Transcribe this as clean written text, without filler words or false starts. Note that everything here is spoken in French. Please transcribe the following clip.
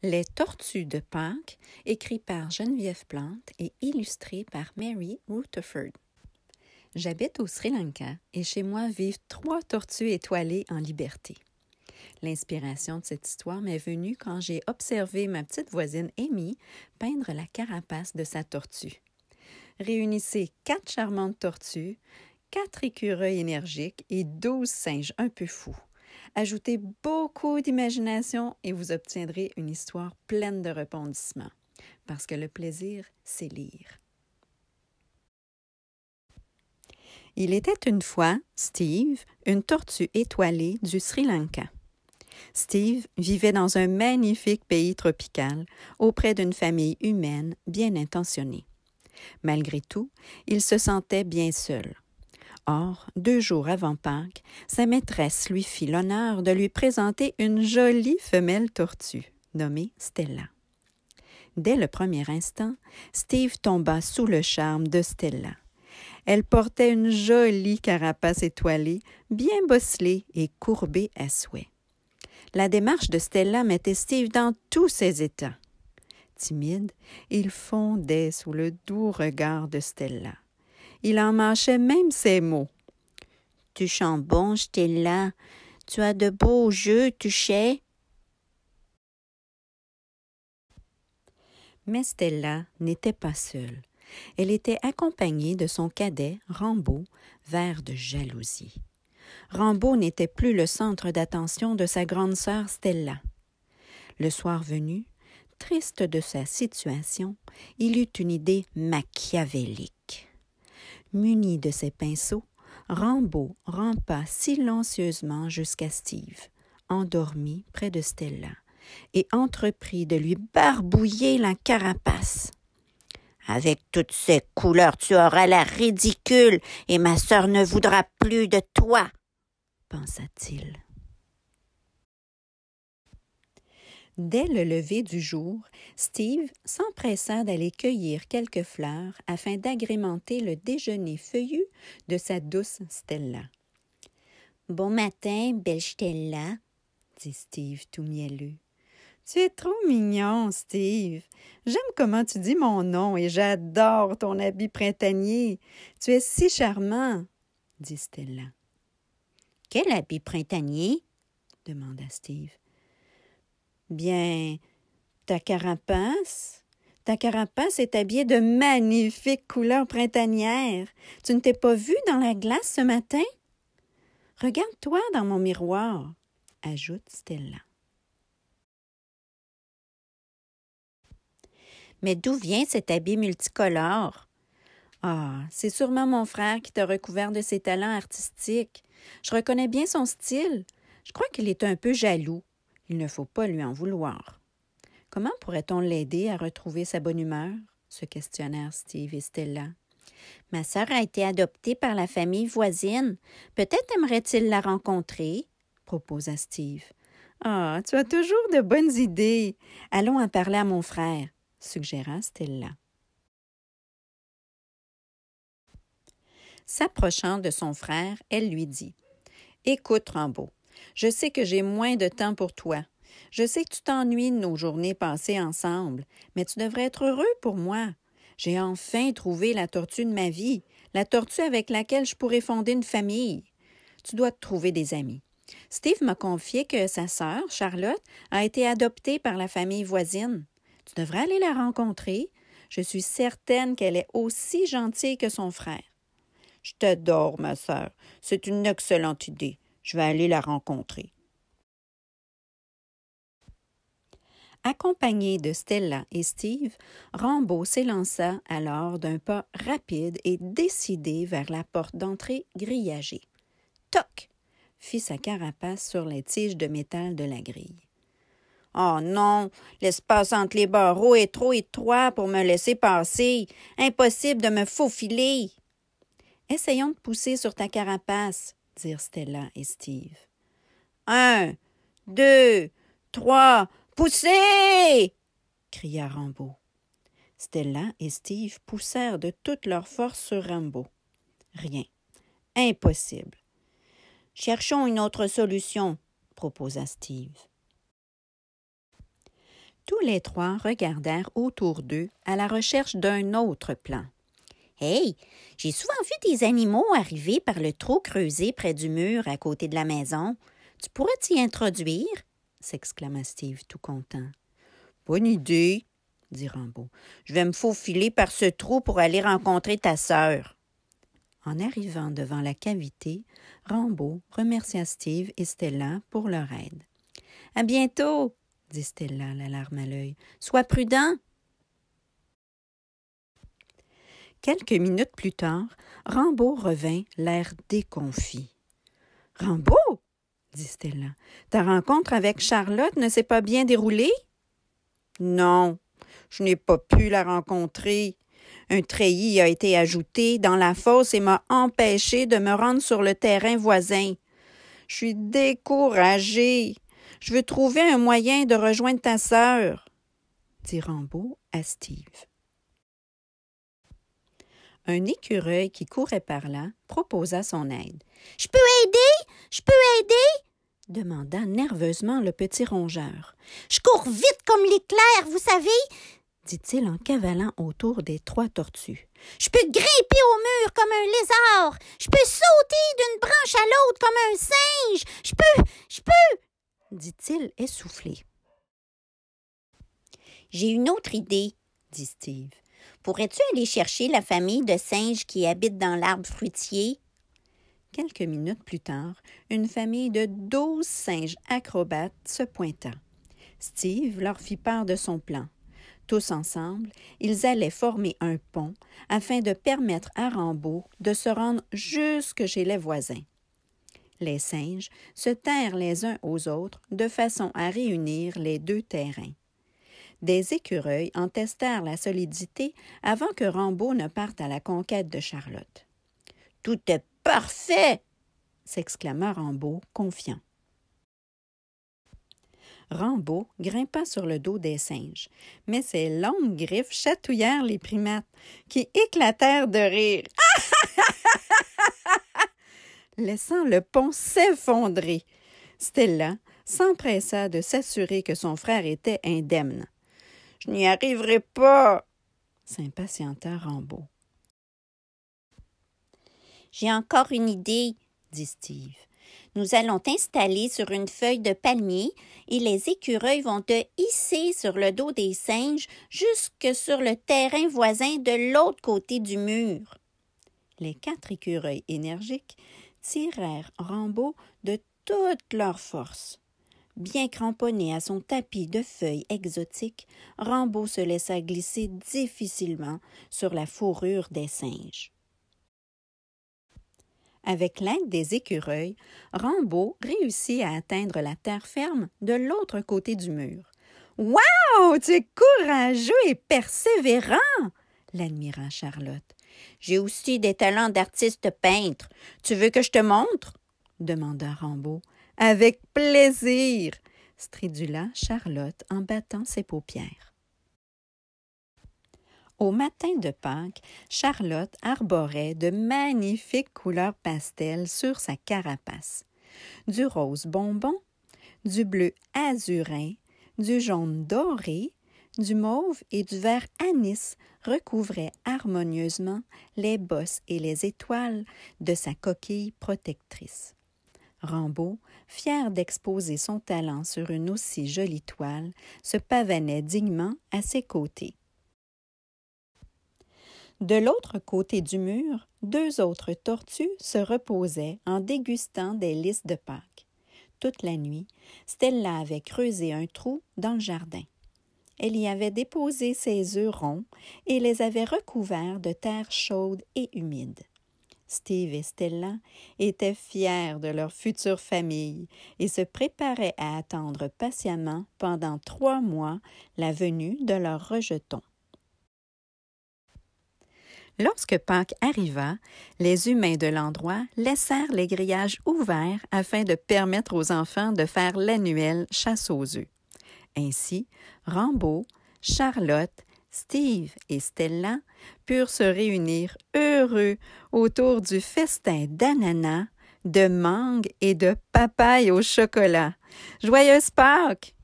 Les Tortues de Pâques, écrit par Geneviève Plante et illustré par Mary Rutherford. J'habite au Sri Lanka et chez moi vivent 3 tortues étoilées en liberté. L'inspiration de cette histoire m'est venue quand j'ai observé ma petite voisine Amy peindre la carapace de sa tortue. Réunissez 4 charmantes tortues, 4 écureuils énergiques et 12 singes un peu fous. Ajoutez beaucoup d'imagination et vous obtiendrez une histoire pleine de rebondissements. Parce que le plaisir, c'est lire. Il était une fois, Steve, une tortue étoilée du Sri Lanka. Steve vivait dans un magnifique pays tropical, auprès d'une famille humaine bien intentionnée. Malgré tout, il se sentait bien seul. Or, 2 jours avant Pâques, sa maîtresse lui fit l'honneur de lui présenter une jolie femelle tortue, nommée Stella. Dès le premier instant, Steve tomba sous le charme de Stella. Elle portait une jolie carapace étoilée, bien bosselée et courbée à souhait. La démarche de Stella mettait Steve dans tous ses états. Timide, il fondait sous le doux regard de Stella. Il en mâchait même ses mots. « Tu chantes bon, Stella. Tu as de beaux yeux, tu sais. » Mais Stella n'était pas seule. Elle était accompagnée de son cadet, Rambo, vert de jalousie. Rambo n'était plus le centre d'attention de sa grande sœur Stella. Le soir venu, triste de sa situation, il eut une idée machiavélique. Muni de ses pinceaux, Rambo rampa silencieusement jusqu'à Steve, endormi près de Stella, et entreprit de lui barbouiller la carapace. « Avec toutes ces couleurs, tu auras l'air ridicule et ma sœur ne voudra plus de toi, » pensa-t-il. Dès le lever du jour, Steve s'empressa d'aller cueillir quelques fleurs afin d'agrémenter le déjeuner feuillu de sa douce Stella. « Bon matin, belle Stella, » dit Steve tout mielleux. « Tu es trop mignon, Steve. J'aime comment tu dis mon nom et j'adore ton habit printanier. Tu es si charmant, » dit Stella. « Quel habit printanier? » demanda Steve. « Bien, ta carapace. Ta carapace est habillée de magnifiques couleurs printanières. Tu ne t'es pas vue dans la glace ce matin? Regarde-toi dans mon miroir, » ajoute Stella. « Mais d'où vient cet habit multicolore? »« Ah, c'est sûrement mon frère qui t'a recouvert de ses talents artistiques. Je reconnais bien son style. Je crois qu'il est un peu jaloux. Il ne faut pas lui en vouloir. » « Comment pourrait-on l'aider à retrouver sa bonne humeur? » se questionnèrent Steve et Stella. « Ma sœur a été adoptée par la famille voisine. Peut-être aimerait-il la rencontrer? » proposa Steve. « Ah, tu as toujours de bonnes idées. Allons en parler à mon frère, » suggéra Stella. S'approchant de son frère, elle lui dit « Écoute, Rambo, je sais que j'ai moins de temps pour toi. Je sais que tu t'ennuies de nos journées passées ensemble, mais tu devrais être heureux pour moi. J'ai enfin trouvé la tortue de ma vie, la tortue avec laquelle je pourrais fonder une famille. Tu dois te trouver des amis. Steve m'a confié que sa sœur, Charlotte, a été adoptée par la famille voisine. Tu devrais aller la rencontrer. Je suis certaine qu'elle est aussi gentille que son frère. »« Je t'adore, ma sœur. C'est une excellente idée. Je vais aller la rencontrer. » Accompagné de Stella et Steve, Rambo s'élança alors d'un pas rapide et décidé vers la porte d'entrée grillagée. Toc! Fit sa carapace sur les tiges de métal de la grille. « Oh non! L'espace entre les barreaux est trop étroit pour me laisser passer. Impossible de me faufiler. »« Essayons de pousser sur ta carapace, » dirent Stella et Steve. « 1, 2, 3... Poussez! » cria Rambo. Stella et Steve poussèrent de toute leur force sur Rambo. Rien. Impossible. « Cherchons une autre solution, » proposa Steve. Tous les trois regardèrent autour d'eux à la recherche d'un autre plan. « Hey, j'ai souvent vu des animaux arriver par le trou creusé près du mur à côté de la maison. Tu pourrais t'y introduire? » s'exclama Steve tout content. « Bonne idée, » dit Rambo. « Je vais me faufiler par ce trou pour aller rencontrer ta sœur. » En arrivant devant la cavité, Rambo remercia Steve et Stella pour leur aide. « À bientôt, » dit Stella, la larme à l'œil. « Sois prudent. » Quelques minutes plus tard, Rambo revint, l'air déconfit. « Rambo, » dit Stella, « ta rencontre avec Charlotte ne s'est pas bien déroulée? »« Non, je n'ai pas pu la rencontrer. Un treillis a été ajouté dans la fosse et m'a empêché de me rendre sur le terrain voisin. Je suis découragée. Je veux trouver un moyen de rejoindre ta sœur, » dit Rambo à Steve. Un écureuil qui courait par là proposa son aide. « Je peux aider? Je peux aider? » demanda nerveusement le petit rongeur. « Je cours vite comme l'éclair, vous savez, » dit-il en cavalant autour des trois tortues. « Je peux grimper au mur comme un lézard. Je peux sauter d'une branche à l'autre comme un singe. Je peux, » dit-il essoufflé. « J'ai une autre idée, » dit Steve. « Pourrais-tu aller chercher la famille de singes qui habite dans l'arbre fruitier? » Quelques minutes plus tard, une famille de 12 singes acrobates se pointa. Steve leur fit part de son plan. Tous ensemble, ils allaient former un pont afin de permettre à Rambo de se rendre jusque chez les voisins. Les singes se tinrent les uns aux autres de façon à réunir les deux terrains. Des écureuils en testèrent la solidité avant que Rambo ne parte à la conquête de Charlotte. « Tout est parfait !» s'exclama Rambo, confiant. Rambo grimpa sur le dos des singes, mais ses longues griffes chatouillèrent les primates, qui éclatèrent de rire, laissant le pont s'effondrer. Stella s'empressa de s'assurer que son frère était indemne. « Je n'y arriverai pas !» s'impatienta Rambo. « J'ai encore une idée, » dit Steve. « Nous allons t'installer sur une feuille de palmier et les écureuils vont te hisser sur le dos des singes jusque sur le terrain voisin de l'autre côté du mur. » Les 4 écureuils énergiques tirèrent Rambo de toute leur force. Bien cramponné à son tapis de feuilles exotiques, Rambo se laissa glisser difficilement sur la fourrure des singes. Avec l'aide des écureuils, Rambo réussit à atteindre la terre ferme de l'autre côté du mur. « Wow! Tu es courageux et persévérant! » l'admira Charlotte. « J'ai aussi des talents d'artiste peintre. Tu veux que je te montre? » demanda Rambo. « Avec plaisir! » stridula Charlotte en battant ses paupières. Au matin de Pâques, Charlotte arborait de magnifiques couleurs pastel sur sa carapace. Du rose bonbon, du bleu azurin, du jaune doré, du mauve et du vert anis recouvraient harmonieusement les bosses et les étoiles de sa coquille protectrice. Rambo, fier d'exposer son talent sur une aussi jolie toile, se pavanait dignement à ses côtés. De l'autre côté du mur, 2 autres tortues se reposaient en dégustant des lys de Pâques. Toute la nuit, Stella avait creusé un trou dans le jardin. Elle y avait déposé ses œufs ronds et les avait recouverts de terre chaude et humide. Steve et Stella étaient fiers de leur future famille et se préparaient à attendre patiemment pendant 3 mois la venue de leurs rejetons. Lorsque Pâques arriva, les humains de l'endroit laissèrent les grillages ouverts afin de permettre aux enfants de faire l'annuelle chasse aux œufs. Ainsi, Rambo, Charlotte, Steve et Stella purent se réunir heureux autour du festin d'ananas, de mangue et de papaye au chocolat. Joyeuse Pâques!